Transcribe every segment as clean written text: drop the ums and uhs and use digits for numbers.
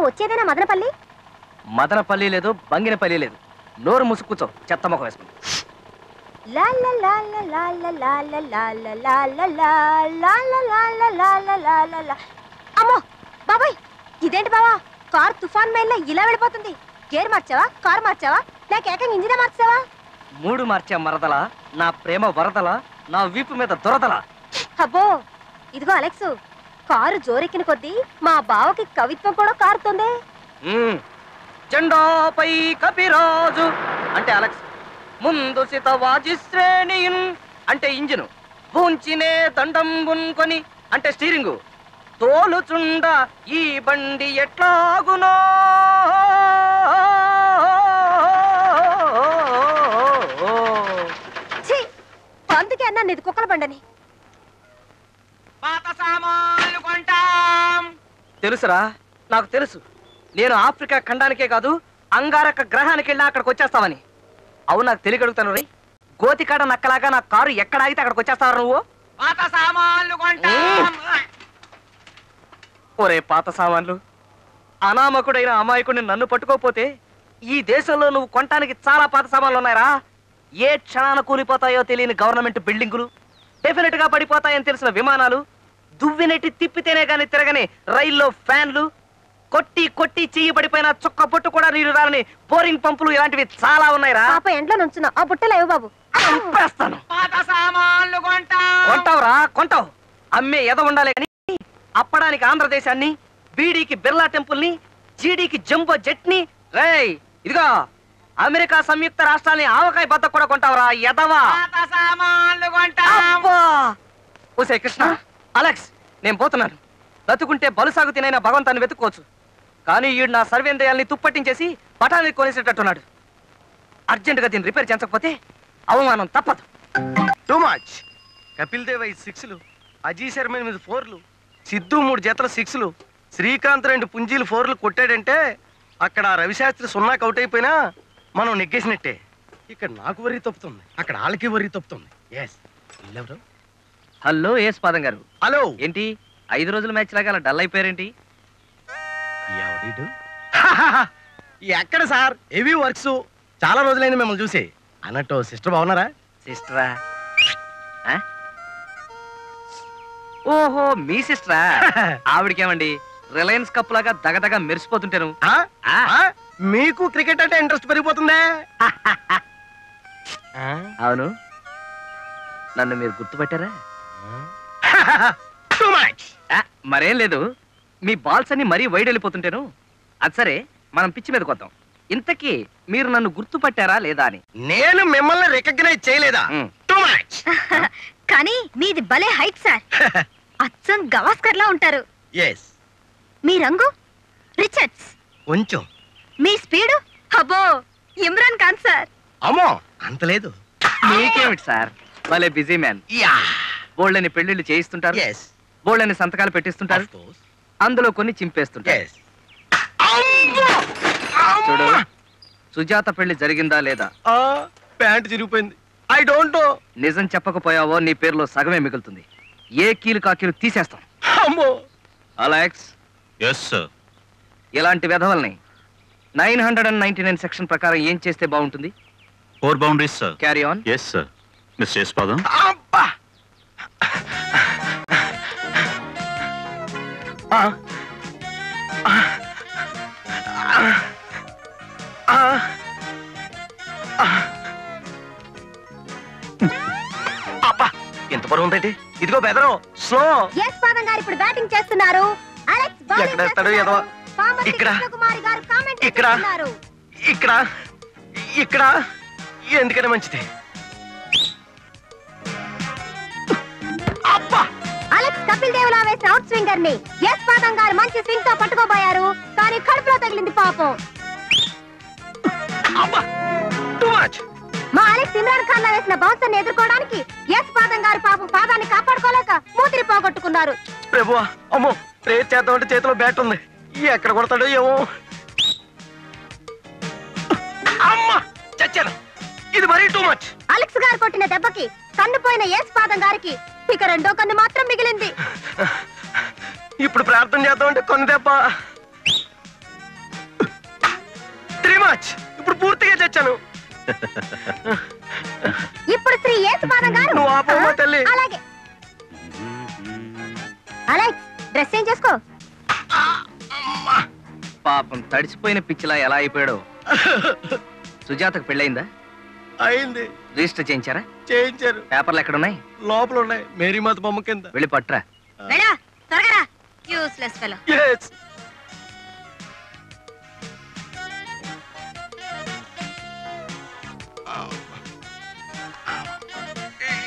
వచ్చేదేనా మదనపల్లి? మదనపల్లి లేదు, బంగినపల్లి లేదు. నోరు ముసు కూర్చో, చెత్త మొక్క వేసుకుని. అమ్మో బాబాయ్, ఇదేంటి బావా కార్ తుఫాన్ మేళ్ళ ఇలా వెళ్ళిపోతుంది? గేర్ మార్చావా, కార్ మార్చావా, లేక ఏకంగా ఇంజినే మార్చావా? 3 మార్చా మరదల, నా ప్రేమ వరదల, నా వీపు మీద దొరదల. అబ్బో ఇదిగో అలెక్స్, కారు జోరెక్కిన కొద్దీ మా బావకి కవిత్వం కూడా కారుతుంది. జెండాపై కపిరాజు అంటే అలెక్స్, ముందు సితవాజి శ్రేణియున్ అంటే ఇంజిను, భూంచినే దండం గున్కొని అంటే స్టీరింగు, తోలుచుండ ఈ బండి ఎట్లాగునో. అందుకే అన్నా నీది కుక్కల బండని. పాత సామాన్లు కొంటాం. తెలుసురా, నాకు తెలుసు. నేను ఆఫ్రికా ఖండానికే కాదు, అంగారక గ్రహానికి వెళ్ళినా అక్కడికి వచ్చేస్తావని. అవును, నాకు తెలియగలుగుతాను రే. గోతికాడ నక్కలాగా నా కారు ఎక్కడ ఆగితే అక్కడికి వచ్చేస్తావు నువ్వు. పాత సామాన్లు కొంటాం. ఒరే పాత సామాన్లు, అనామకుడైన అమాయకుడిని నన్ను పట్టుకోపోతే ఈ దేశంలో నువ్వు కొనటానికి చాలా పాత సామాన్లు ఉన్నాయరా. ఏ క్షణాన కూలిపోతాయో తెలియని గవర్నమెంట్ బిల్డింగులు, డెఫినెట్ గా పడిపోతాయని తెలిసిన విమానాలు, దువ్వినెట్టి తిప్పితేనే గాని తిరగని రైల్లో ఫ్యాన్లు, కొట్టి కొట్టి చెయ్యి పడిపోయిన చుక్క పొట్టు కూడా నీరు రాలని బోరింగ్ పంపులు, ఇలాంటివి చాలా ఉన్నాయిరా. ఎంట్లో నుంచున్నా ఆ బుట్టలేవు బాబు, చంపేస్తాను. కొంటావురా, కొంటావు. అమ్మే ఎద ఉండాలి కానీ అప్పడానికి ఆంధ్రదేశాన్ని, బీడీకి బిర్లా టెంపుల్ ని, జీడీకి జంబో జెట్ ని, రేయ్ ఇదిగో అమెరికా సంయుక్త రాష్ట్రాలని ఆవకాయ బద్ద కూడా కొంటావురా ఎదవా. ఓసే కృష్ణ, అలెక్స్ నేను పోతున్నాను. బతుకుంటే బలుసాగు తినైనా భగవంతాన్ని వెతుక్కోవచ్చు, కానీ ఈడు నా సర్వేంద్రియాల్ని తుప్పట్టించేసి పటాన్ని కొనేసేటట్టున్నాడు. అర్జెంటుగా దీన్ని రిపేర్ చేయించకపోతే అవమానం తప్పదు. Too much. కపిల్ దేవ్ 5 6లు, అజయ్ శర్మ 8 4లు, సిద్ధు 3 జతల 6లు, శ్రీకాంత్ 2 పుంజీలు 4లు కొట్టాడంటే అక్కడ రవిశాస్త్రి 0 అవుట్ అయిపోయినా మనం నెగ్గేసినట్టే. ఇక్కడ నాకు వరి తప్పుతుంది, అక్కడ వాళ్ళకి వరి తప్పుతుంది. హలో ఏస్ పాదం గారు. హలో. ఏంటి 5 రోజుల మ్యాచ్ లాగా అలా డల్ అయిపోయారేంటి? ఎక్కడ సార్, హెవీ వర్క్స్, చాలా రోజులైంది మిమ్మల్ని చూసి. అన్నట్టు సిస్టర్ బాగున్నారా? సిస్టరా? ఓహో మీ సిస్టరా. ఆవిడకేమండి రిలయన్స్ కప్ లాగా దగదగ మెరిసిపోతుంటాను. మీకు క్రికెట్ అంటే ఇంట్రెస్ట్ పెరిగిపోతుందే. అవును, నన్ను మీరు గుర్తుపట్టారా? మరేం లేదు, మీ బాల్స్ అన్ని మరీ వైడ్ వెళ్ళిపోతుంటాను. అది సరే, మనం పిచ్చి మీద కొద్దాం. ఇంతకీ మీరు నన్ను గుర్తుపట్టారా లేదా అని. నేను మిమ్మల్ని రికగ్నైజ్ చేయలేదా? కానీ మీది భలే హైట్ సార్, అచ్చం గవాస్కర్ లా ఉంటారు. మీ రంగు రిచర్డ్స్, కొంచెం. మీ స్పీడు అబ్బో ఇమ్రాన్ ఖాన్ సార్. అమ్మో అంత లేదు. మీకేమిటి సార్, భలే బిజీ మ్యాన్. బోళ్ళని పెళ్లిళ్ళు చేయిస్తుంటారు, బోళ్ళని సంతకాలు పెట్టిస్తుంటారు, అందులో కొన్ని చింపేస్తుంటారు. చూడు, సుజాత పెళ్లి జరిగిందా లేదా? ప్యాంట్ చిరిగిపోయింది. I don't know. నిజం చెప్పకపోయావో నీ పేరులో సగమే మిగులుతుంది. ఏ కీలు కాకీలు తీసేస్తాం. అలెక్స్. yes sir. ఇలాంటి వెధవల్ని 999 సెక్షన్ ప్రకారం ఏం చేస్తే బాగుంటుంది? 4 boundaries sir. Carry on. yes sir. Mister Yashpadam. ఎంత బరువు ఉందండి. ఇదిగో బెదరు, స్లో. యశ్పాదం గారు ఇప్పుడు బ్యాటింగ్ చేస్తున్నారు. అలెక్స్ బౌలింగ్ ఎక్కడ వేస్తాడు? ఏదో ఇక్కడ ఇక్కడ ఇక్కడ ఇక్కడ ఎందుకనే మంచిది. అలెక్స్ కపిల్ దేవ్ లా వేసిన అవుట్ స్వింగర్ ని యశ్పాదం గారు మంచి స్వింగ్ తో పట్టుకోబోయారు, కానీ కడుపులో తగిలింది పాపం. మా అలెక్స్ ఇమ్రాన్ ఖాన్ లా వేసిన బౌన్సర్ ని ఎదుర్కోవడానికి యశ్పాదం గారు పాపం పాదాన్ని కాపాడుకోలేక మూతిరి పోగొట్టుకున్నారు. ప్రభువా, అమ్మో ప్రేర్ చేద్దామంటే చేతిలో బ్యాట్ ఉంది, ఎక్కడ కొడతాడో ఏమో. అమ్మా చచ్చాను, ఇది మరీ టూ మచ్. అలెక్స్ గారు కొట్టిన దెబ్బకి కన్నుపోయిన యశ్పాదం గారికి ఇక రెండో కన్ను మాత్రం మిగిలింది. ఇప్పుడు ప్రార్థన చేద్దామంటే కొన్ని దెబ్బ. త్రీ మచ్ ఇప్పుడు పూర్తిగా తెచ్చాను. ఇప్పుడు శ్రీ యేసుపాదం గారు నువ్వు ఆపమ్మా తల్లి. అలాగే అలాగే డ్రెస్ చేంజ్ చేసుకో. పాపం తడిచిపోయిన పిచ్చిలా ఎలా అయిపోయాడో. సుజాతకు పెళ్ళయిందా? అయింది. రిజిస్టర్ చేయించారా? చేయించారు. పేపర్లు ఎక్కడున్నాయి? లోపల ఉన్నాయి, మేరీమాత బొమ్మ కింద. వెళ్ళి పట్టురా. వెళ్ళా త్వరగా రా. Useless fellow. Yes.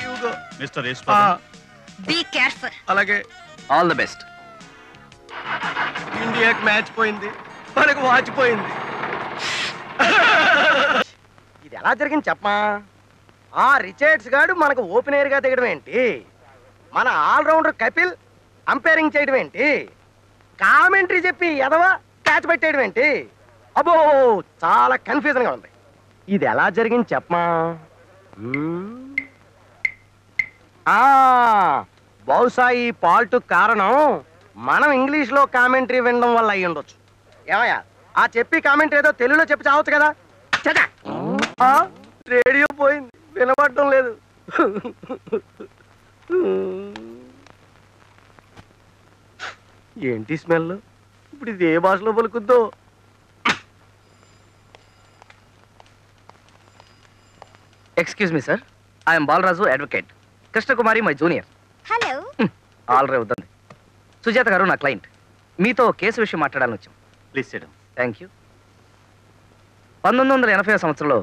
You go. Mister Yashpadam, be careful. అలాగే. All the best. ఇండియాకి మ్యాచ్ పోయింది, మనకు వాచ్ పోయింది. ఇది ఎలా జరిగింది చెప్పమా? ఆ రిచర్డ్స్ గాడు మనకు ఓపెనర్ గా దిగడం ఏంటి, మన ఆల్రౌండర్ కపిల్ అంపైరింగ్ చేయడం ఏంటి, కామెంటరీ చెప్పి ఎదవా క్యాచ్ పెట్టేయడం ఏంటి? అబ్బో చాలా కన్ఫ్యూజన్ గా ఉంది. ఇది ఎలా జరిగింది చెప్పమా? బహుశా ఈ పాల్ట్ కారణం మనం ఇంగ్లీష్ లో కామెంటరీ వినడం వల్ల అయ్యి ఉండొచ్చు. ఏమయ్యా ఆ చెప్పి కామెంటరీ ఏదో తెలుగులో చెప్పి చావచ్చు కదా. చచా రేడియో పోయింది, వినపడటం లేదు. ఏంటి స్మెల్? ఇప్పుడు ఇది ఏ భాషలో పలుకుద్దో? Excuse me sir, I'm Balaraju, advocate. Krishnakumari my junior. Hello. All right వద్దండి. సుజాత గారు నా క్లయింట్. మీతో కేసు విషయం మాట్లాడాలని వచ్చాం. Please SIT down. Thank you. 1980 సంవత్సరంలో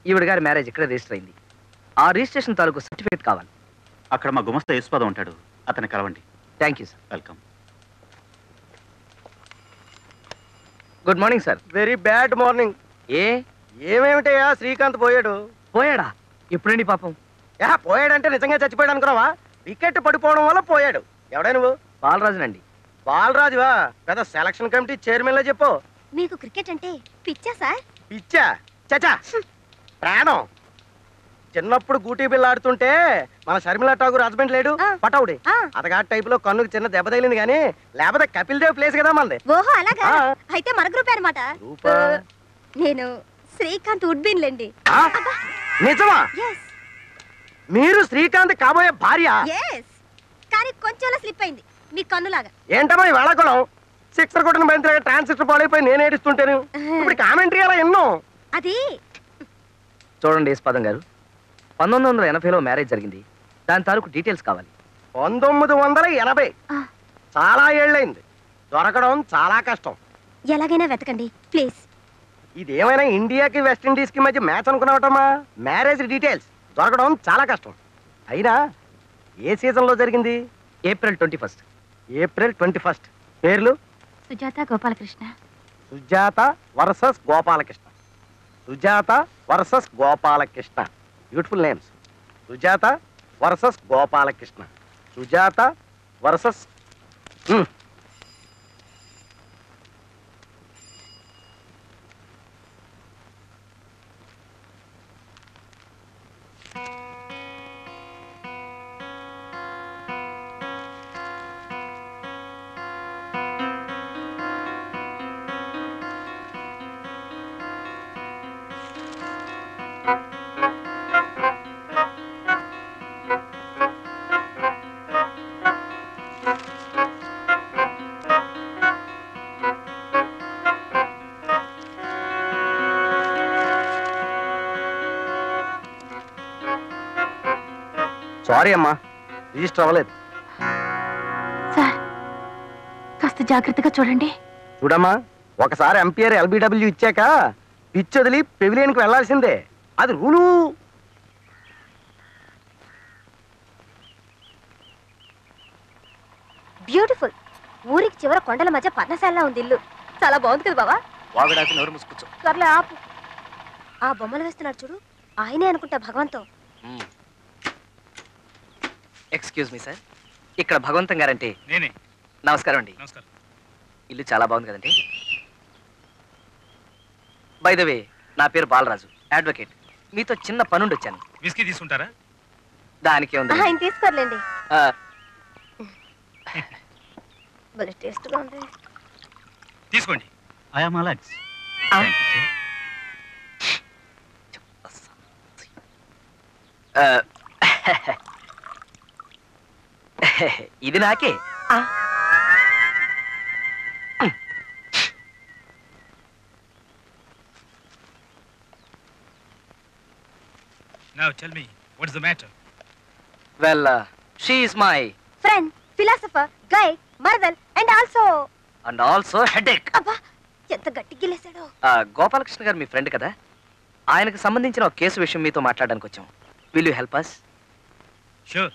ఈవిడ గారి మ్యారేజ్ ఇక్కడే రిజిస్టర్ అయింది. ఆ రిజిస్ట్రేషన్ తాలూకు సర్టిఫికేట్ కావాలి. అక్కడ మా గుమస్తా యశ్పాదం ఉంటాడు, అతన్ని కలవండి. Thank you sir. Welcome. Good morning sir. Very bad morning. ఏమేమిటయ్యా శ్రీకాంత్ పోయాడు. పోయాడా? ఎప్పుడండి పాపం? పోయాడంటే నిజంగా చచ్చిపోయాడు అనుకున్నావా? వికెట్ పడిపోవడం వల్ల పోయాడు. ఎవడా నువ్వు? బాలరాజునండి. బాలరాజువా? పెద్ద సెలక్షన్ కమిటీ చైర్మన్ లో చెప్పు. మీకు క్రికెట్ అంటే పిచ్చా సార్? పిచ్చా? చచా ప్రాణం. చిన్నప్పుడు గూటీ బిల్ల ఆడుతుంటే మన షర్మిలా ఠాగూర్ హస్బెండ్ లేడు పటౌడి, అతగా టైప్ లో కన్నుకు చిన్న దెబ్బ తగిలింది కానీ లేకపోతే కపిల్ దేవ్ ప్లేస్ కదా మనది. ఓహో అలాగా? అయితే మన గ్రూప్ అన్నమాట. నేను శ్రీకాంత్ ఉడ్బిన్ లేండి. నిజమా? మీరు శ్రీకాంత్ కాబోయే భార్య? కానీ కొంచెం స్లిప్ అయింది మీ కన్నులాగా. ఏంటమ్మా ఈ వేళకులం? సిక్సర్ కొట్టిన బంతి ట్రాన్సిస్టర్ పాడైపోయి నేను ఏడుస్తుంటాను. ఇప్పుడు కామెంటరీ అలా ఎన్నో. అది చూడండి యశ్పాదం గారు, 1980లో మ్యారేజ్ జరిగింది. దాని తాలూకు డీటెయిల్స్ కావాలి. 1980 చాలా ఏళ్ళైంది. దొరకడం చాలా కష్టం. ఎలాగైనా వెతకండి ప్లీజ్. ఇదేమైనా ఇండియాకి వెస్టిండీస్ కి మధ్య మ్యాచ్ అనుకున్నావటమ్మా? మ్యారేజ్ డీటెయిల్స్ దొరకడం చాలా కష్టం. అయినా ఏ సీజన్ లో జరిగింది? ఏప్రిల్ 21. ఏప్రిల్ 21. పేర్లు? Sujatha Gopalakrishna. Sujatha versus Gopalakrishna. Sujatha versus Gopalakrishna. Beautiful names. Sujatha versus Gopalakrishna. Sujatha versus sorry అమ్మా, రిజిస్టర్ అవ్వలేదు. సార్ కాస్త జాగ్రత్తగా చూడండి. చూడమ్మా, ఒకసారి ఎంపీఆర్ ఎల్బిడబ్ల్యూ ఇచ్చాక పిచ్ వదిలి పెవిలియన్కి వెళ్లాల్సిందే, అది రూలు. బ్యూటిఫుల్. ఊరికి చివర కొండల మధ్య పర్ణశాల ఉంది ఇల్లు. చాలా బాగుంది కదా బావా? వాగుడాకి నోరు మూసుకొచ్చు. సర్లే ఆపు. ఆ బొమ్మలు వేస్తున్నాడు చూడు, ఆయనే అనుకుంటా భగవంతం. ఎక్స్క్యూజ్ మీ సార్, ఇక్కడ భగవంతం గారంటే నేనే. నమస్కారం అండి. నమస్కారం. ఇల్లు చాలా బాగుంది కదండి. బై ద వే, నా పేరు బాలరాజు, అడ్వకేట్. మీతో చిన్న పనుండి వచ్చాను. విస్కీ తీసుకుంటారా? దానికే ఉంది. ఆయన తీసుకోర్లేండి. భలే టేస్ట్గా ఉంది. తీసుకోండి. I am Alex. ఇది నాకే. Now tell me, what is the matter? Well she is my friend, philosopher, guide, మరదల్ అండ్ ఆల్సో హెడేక్. అబ్బా ఎంత గట్టి గిల్లేశాడో. గోపాలకృష్ణ గారు మీ ఫ్రెండ్ కదా, ఆయనకు సంబంధించిన ఒక కేసు విషయం మీతో మాట్లాడడానికి వచ్చాం. Will you help us? Sure.